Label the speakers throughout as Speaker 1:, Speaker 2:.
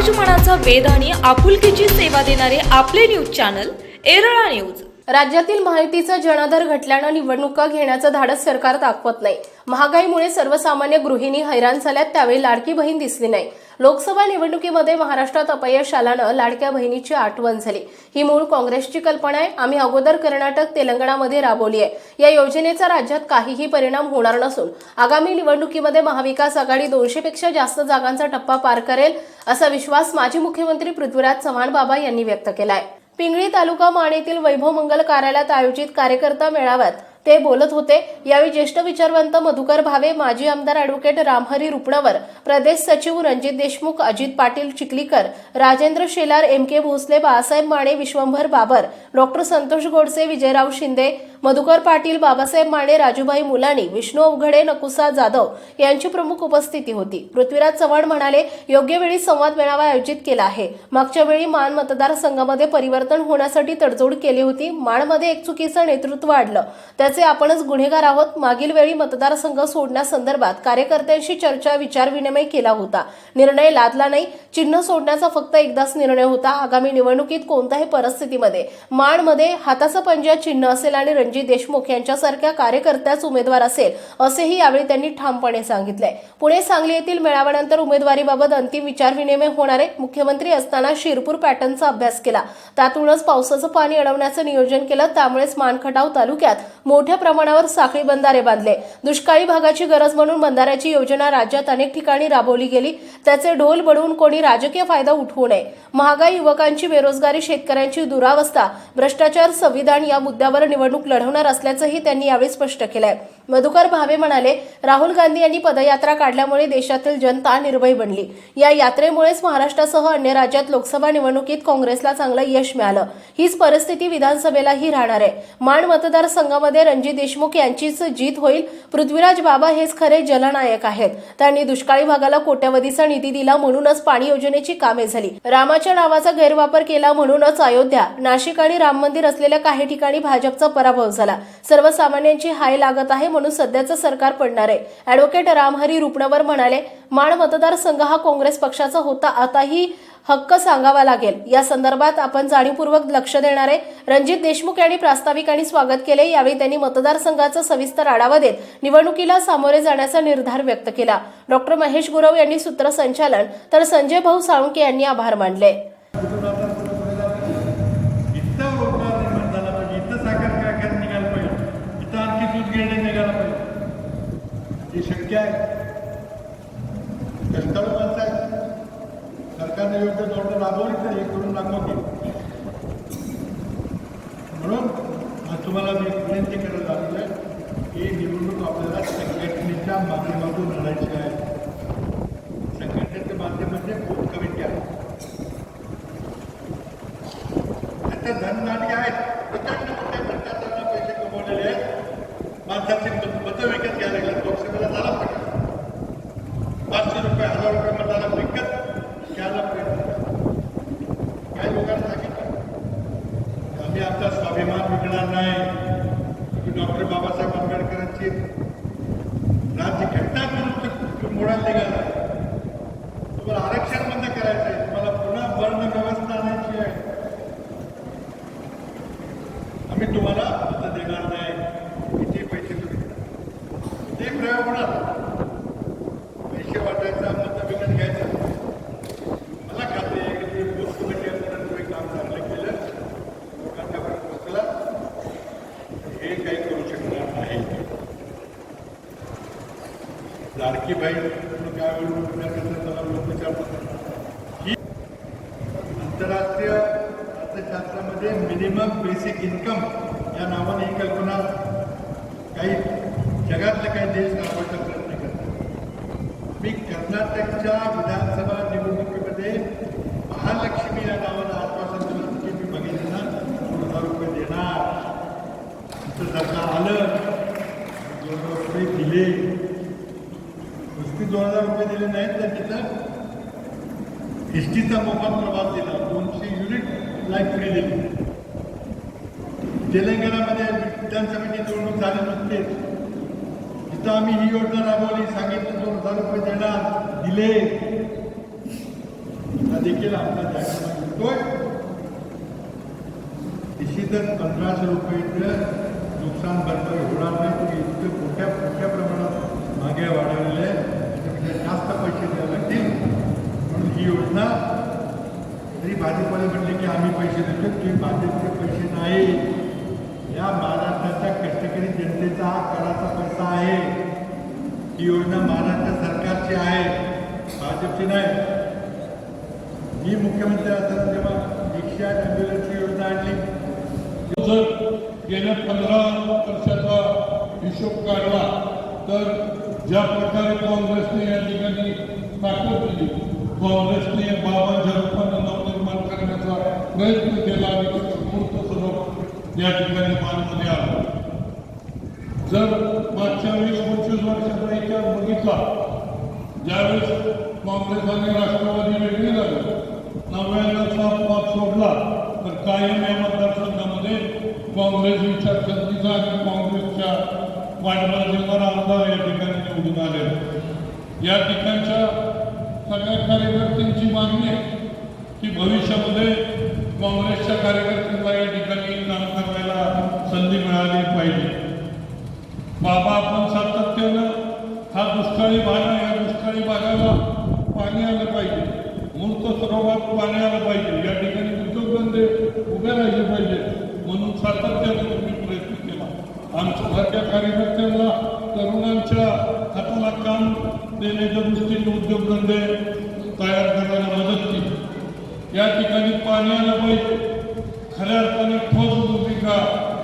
Speaker 1: समाजमनाचा वेध आणि आपुलकीची सेवा देणारे आपले न्यूज चॅनल एरळा न्यूज।
Speaker 2: राज्यातील माहितीचा जनाधार घटल्यानं निवडणुका घेण्याचं धाडस सरकार दाखवत नाही। महागाईमुळे सर्वसामान्य गृहिणी हैराण झाल्यात, त्यावेळी लाडकी बहीण दिसली नाही। लोकसभा निवडणुकीमध्ये महाराष्ट्रात अपयश आल्यानं लाडक्या बहिणीची आठवण झाली। ही मूळ काँग्रेसची कल्पना आहे। आम्ही अगोदर कर्नाटक तेलंगणामध्ये राबवली आहे। या योजनेचा राज्यात काहीही परिणाम होणार नसून आगामी निवडणुकीमध्ये महाविकास आघाडी 200 पेक्षा जास्त जागांचा टप्पा पार करेल असा विश्वास माजी मुख्यमंत्री पृथ्वीराज चव्हाण बाबा यांनी व्यक्त केला आहे। पिंगळी तालुका माणेतील वैभव मंगल कार्यालयात आयोजित कार्यकर्ता मेळाव्यात ते बोलत होते। यावेळी ज्येष्ठ विचारवंत मधुकर भावे, माजी आमदार ॲडव्होकेट रामहरी रुपणवर, प्रदेश सचिव रणजित देशमुख, अजित पाटील चिखलीकर, राजेंद्र शेलार, MK भोसले, बाळासाहेब माने, विश्वंभर बाबर, डॉक्टर संतोष गोडसे, विजयराव शिंदे, मधुकर पाटील, बाबासाहेब माने, राजूभाई मुलानी, विष्णू अवघडे, नकुसा जाधव यांची प्रमुख उपस्थिती होती। पृथ्वीराज चव्हाण म्हणाले, योग्य वेळी संवाद मेळावा आयोजित केला आहे। मागच्या वेळी मान मतदारसंघामध्ये परिवर्तन होण्यासाठी तडजोड केली होती। माणमध्ये एक चुकीचं नेतृत्व आणलं, त्याचे आपणच गुन्हेगार आहोत। मागील वेळी मतदारसंघ सोडण्यासंदर्भात कार्यकर्त्यांशी चर्चा विचारविनिमय केला होता। निर्णय लादला नाही। चिन्ह सोडण्याचा फक्त एकदाच निर्णय होता। आगामी निवडणुकीत कोणत्याही परिस्थितीमध्ये माणमध्ये हाताचा पंजा चिन्ह असेल आणि रणजित देशमुख यांच्यासारख्या कार्यकर्त्याच उमेदवार असेल असेही यावेळी त्यांनी ठामपणे सांगितले। पुणे सांगली येथील मेळाव्यानंतर उमेदवारीबाबत अंतिम विचारविनिमय होणार आहे। मुख्यमंत्री असताना शिरपूर पॅटर्नचा अभ्यास केला, त्यातूनच पावसाचं पाणी अडवण्याचं नियोजन केलं। त्यामुळेच मानखटाव तालुक्यात मोठ्या प्रमाणावर साखळी बंधारे बांधले। दुष्काळी भागाची गरज म्हणून बंधाऱ्याची योजना राज्यात अनेक ठिकाणी राबवली गेली। त्याचे ढोल बडवून कोणी राजकीय फायदा उठवू नये। महागाई, युवकांची बेरोजगारी, शेतकऱ्यांची दुरावस्था, भ्रष्टाचार, संविधान या मुद्द्यावर निवडणूक लढवणार असल्याचंही त्यांनी यावेळी स्पष्ट केलंय। मधुकर भावे म्हणाले, राहुल गांधी यांनी पदयात्रा काढल्यामुळे देशातील जनता निर्भय बनली। या यात्रेमुळेच महाराष्ट्रासह अन्य राज्यात लोकसभा निवडणुकीत काँग्रेसला चांगलं यश मिळालं। हीच परिस्थिती विधानसभेलाही राहणार आहे। माण मतदारसंघामध्ये रणजित देशमुख यांचीच जीत होईल। पृथ्वीराज बाबा हेच खरे जलनायक आहेत। त्यांनी दुष्काळी भागाला कोट्यवधीचा निधी दिला, म्हणूनच पाणी योजनेची कामे झाली। रामाच्या नावाचा गैरवापर केला, म्हणूनच अयोध्या, नाशिक आणि राम मंदिर असलेल्या काही ठिकाणी भाजपचा पराभव झाला। सर्वसामान्यांची हाय लागत आहे, म्हणून सध्याचं सरकार पडणार आहे। ॲडव्होकेट रामहरी रुपणवर म्हणाले, माण मतदारसंघ हा काँग्रेस पक्षाचा होता, आताही हक्क सांगावा लागेल। या संदर्भात आपण जाणीवपूर्वक लक्ष देणार आहे। रणजित देशमुख यांनी प्रास्ताविकांनी स्वागत केले। यावेळी त्यांनी मतदारसंघाचा सविस्तर आढावा देत निवडणुकीला सामोरे जाण्याचा निर्धार व्यक्त केला। डॉक्टर महेश गुरव यांनी सूत्रसंचालन, तर संजय भाऊ साळुंके यांनी आभार मानले।
Speaker 3: सरकारने योग्य धोरण राबवली तर हे करून दाखवते। म्हणून आज तुम्हाला मी विनंती करत आलेलं आहे की निवडणूक आपल्याला संघटनेच्या माध्यमातून लढायची आहे। संघटनेच्या माध्यमाचे खूप कमी आहे, त्याचं धननाटी आहेत, प्रचंड मोठ्या भ्रष्टाचाराने पैसे कमवलेले आहेत। माणसाचे मतं विकत घ्यायला लागले। लोकसभेला झाला पाहिजे 500 रुपये 1000 रुपये मताला विकत घ्यायला पाहिजे। काही लोकांना सांगितलं आम्ही आमचा स्वाभिमान विकणार नाही। डॉक्टर बाबासाहेब आंबेडकरांची राज्यघटना विरुद्ध मोडायला निघाला। तुम्हाला आरक्षण बंद करायचं आहे, तुम्हाला पुन्हा वर्ण व्यवस्था आणायची आहे। आम्ही तुम्हाला मतं देणार नाही, किती पैसे तुम्ही ते प्रयोग होणार। पैसे वाटायचा, मतं विकत घ्यायचं। मला खात्री आहे की ते बूथ कमिटीपर्यंत तुम्ही काम चांगलं केलं, लोकांच्यापर्यंत पोहोचला, हे काही करू शकणार नाही। लाडकी बहीण काय मला लोक विचारतात ही आंतरराष्ट्रीय अर्थशास्त्रामध्ये मिनिमम बेसिक इन्कम या नावाने ही कल्पना काही जगातले काही देश राबवायचा प्रयत्न करतात। मी कर्नाटकच्या विधानसभा निवडणुकीमध्ये महालक्ष्मी या नावानं आश्वासन दिलं की मी बघितलं 2000 रुपये देणार। तिथं सरकार आलं, 2000 रुपये दिले। नुसती 2000 रुपये दिले नाहीत तर तिथं एसटीचा मोफत प्रवास दिला, 200 युनिट लाईट फ्री दिली। तेलंगणामध्ये विधानसभेची निवडणूक झाली नुकतीच, तिथं आम्ही ही योजना राबवली, सांगितलं 2000 रुपये देणार, दिले। देखील आपला जाहीरनामा घेतोय. निश्चितच 1500 रुपयाचं नुकसान भरपाई होणार नाही. तर इतकं मोठ्या प्रमाणात महागाई वाढवलेली आहे, त्याच्यापेक्षा जास्त पैसे द्यावे लागतील. म्हणून ही योजना तरी भाजपवाले म्हणले की आम्ही पैसे देतो, की भाजपचे पैसे नाही, या महाराष्ट्राच्या कष्टकरी जनतेचा हा कराचा पैसा आहे. ही योजना महाराष्ट्र सरकारची आहे, भाजपची नाही. मी मुख्यमंत्री असताना जेव्हा रिक्षा ॲम्ब्युलन्सची योजना आणली,
Speaker 4: जर गेल्या 15 वर्षाचा हिशोब काढला तर ज्या प्रकारे काँग्रेसने या ठिकाणी ताकद दिली, काँग्रेसने बाबांच्या रूपानं नवनिर्माण करण्याचा प्रयत्न केला आणि त्याचं मूर्त स्वरूप या ठिकाणी मानमध्ये आलं. जर मागच्या 20-25 वर्षाचा इतिहास बघितला, ज्यावेळेस काँग्रेस आणि राष्ट्रवादी वेगळी झाली, 99चा अपवाद सोडला तर कायम या मतदारसंघामध्ये काँग्रेस विचारसरणीचा आणि काँग्रेसच्या वाटबाजीवर आमदार या ठिकाणी निवडून आले. या ठिकाणच्या सगळ्या कार्यकर्त्यांची मागणी आहे की भविष्यामध्ये काँग्रेसच्या कार्यकर्त्यांना या ठिकाणी काम करायला संधी मिळाली पाहिजे. बाबा, आपण सातत्यानं हा दुष्काळी भाग आहे, या दुष्काळी भागाला पाणी आलं पाहिजे, मूर्त सरोवरात पाणी आलं पाहिजे, या ठिकाणी उद्योगधंदे उभे राहिले पाहिजे, म्हणून सातत्याने तुम्ही प्रयत्न केला. आमच्यासारख्या कार्यकर्त्यांना तरुणांच्या हाताला काम देण्याच्या दृष्टीने उद्योगधंदे तयार करायला मदत केली. या ठिकाणी पाणी आलं पाहिजे, खऱ्या अर्थाने ठोस भूमिका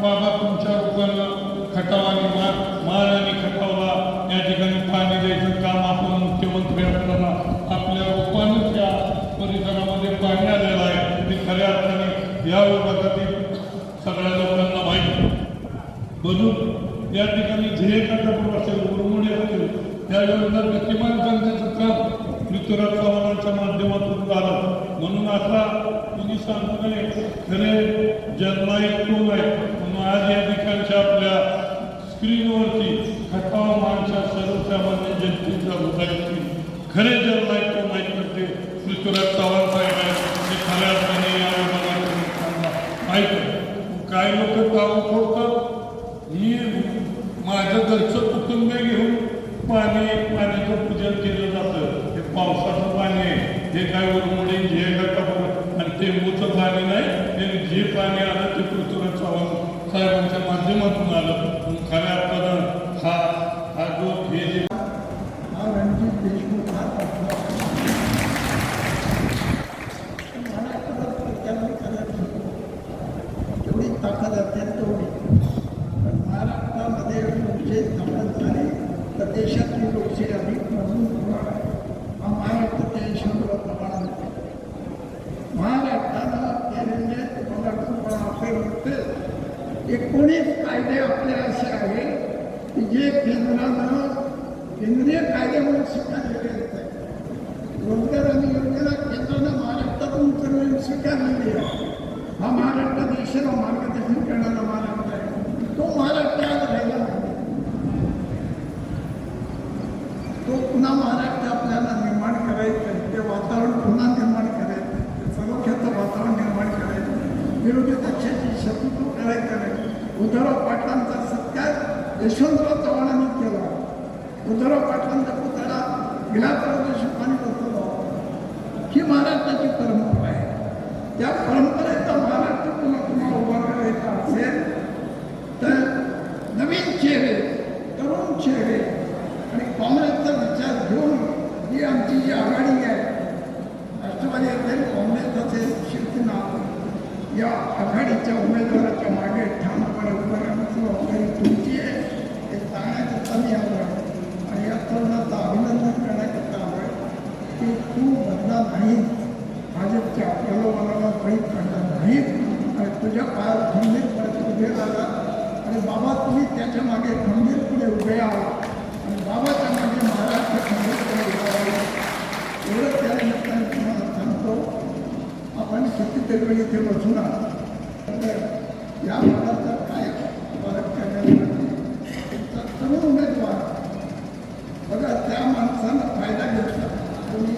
Speaker 4: बाबा तुमच्या रूपानं खटाव आणि मान आणि खटावला या ठिकाणी पाणी द्यायचं काम आपण मुख्यमंत्री असताना आपल्या रूपानं त्या परिसरामध्ये पाणी आलेलं आहे. ते खऱ्या अर्थाने या विभागातील सगळ्या लोकांना माहिती. म्हणून या ठिकाणी ध्येयकापूर असेल, उरमुडे असेल, त्या योजना गतिमान करण्याचं काम पृथ्वीराज चव्हाणांच्या माध्यमातून झालं. म्हणून आता तुम्ही सांगताय खरे जननायक कोण आहे, म्हणून आज या ठिकाणच्या आपल्या स्क्रीनवरती खटाव मानच्या सर्वसामान्य जनतेच्या हृदयातील खरे जननायक कोण आहेत तर ते पृथ्वीराज चव्हाण साहेब आहेत. ते खऱ्या अर्थाने या विभागाच्या लोकांना माहीत आहे. काय लोक दावा फोडतात, मी माझं घरचं कुटुंब घेऊन पाण्याचं पूजन केलं जातं, हे पावसाचं पाणी आहे, हे काय उरमुडे जे गटावर आणि ते मूचं पाणी नाही, हे जे पाणी आलं ते पृथ्वीराज चव्हाण साहेबांच्या माध्यमातून आलं. खऱ्या अर्थानं हा जो हे जे
Speaker 5: रणजित देशमुख तेवढी ताकद असेल तेवढी, पण महाराष्ट्रामध्ये लोकशाही स्थापन झाली तर देशातली लोकशाही अधिक मजबूत होणार आहे. हा महाराष्ट्राच्या यशवंतराव चव्हाणांचा महाराष्ट्रानं केलेले तुम्हाला असे वाटते 19 कायदे आपले असे आहे की जे केंद्रीय कायदे म्हणून स्वीकारलेले आहेत. रोजगार आणि योजना केंद्रानं महाराष्ट्रातून स्वीकारलेली आहे. हा महाराष्ट्र देशाला मार्गदर्शन करणारा महाराष्ट्र आहे. तो महाराष्ट्र आज राहिला नाही. तो पुन्हा महाराष्ट्र आपल्याला निर्माण करायचं आहे. ते वातावरण पुन्हा निर्माण करायचं, ते सलोख्याचं वातावरण निर्माण करायचं, विरोधी पक्षाची शत्रुत्व करायचं नाही. उद्धवराव पाटलांचा सत्कार यशवंतराव चव्हाणांनी केला. उद्धवराव पाटलांचा पुतळा विलासराव देशमुखांनी बसवला. ही महाराष्ट्राची परंपरा आहे. त्या परंपरेचा महाराष्ट्र पुन्हा उभा करायचा असेल तर नवीन चेहरे, तरुण चेहरे आणि काँग्रेसचा विचार घेऊन ही आमची जी आघाडी आहे, राष्ट्रवादी असेल, काँग्रेस असेल, शिवसेना, या आघाडीच्या उमेदवाराच्या मागे ठामपणे उभं राहण्याची जबाबदारी तुमची आहे. हे सांगण्याचं मी आवड आणि या तरुणाचं अभिनंदन करण्याचं आवड की तू बदला नाही, भाजपच्या प्रलोभनाला बळी पडला नाही आणि तुझ्या पायावर खंबीरपणे उभे राहिला आणि बाबा तुम्ही त्याच्या मागे खंबीरपणे उभे आहात आणि बाबाच्या मागे महाराष्ट्र खंबीरपणे उभा राहिला. एवढं त्यानिमित्ताने तुम्हाला सांगतो. आपण कितीतरी वेळी इथे बसून या भागाचा काय फरक करण्यासाठी तरुण उमेदवार बघा, त्या माणसांना फायदा घेतला. तुम्ही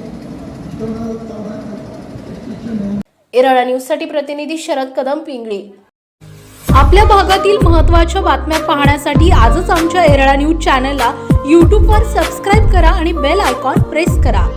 Speaker 2: एरळा न्यूजसाठी प्रतिनिधी शरद कदम, पिंगळी. आपल्या भागातील महत्त्वाच्या बातम्या पाहण्यासाठी आजच आमच्या एरळा न्यूज चॅनलला यूट्यूबवर सबस्क्राईब करा आणि बेल आयकॉन प्रेस करा.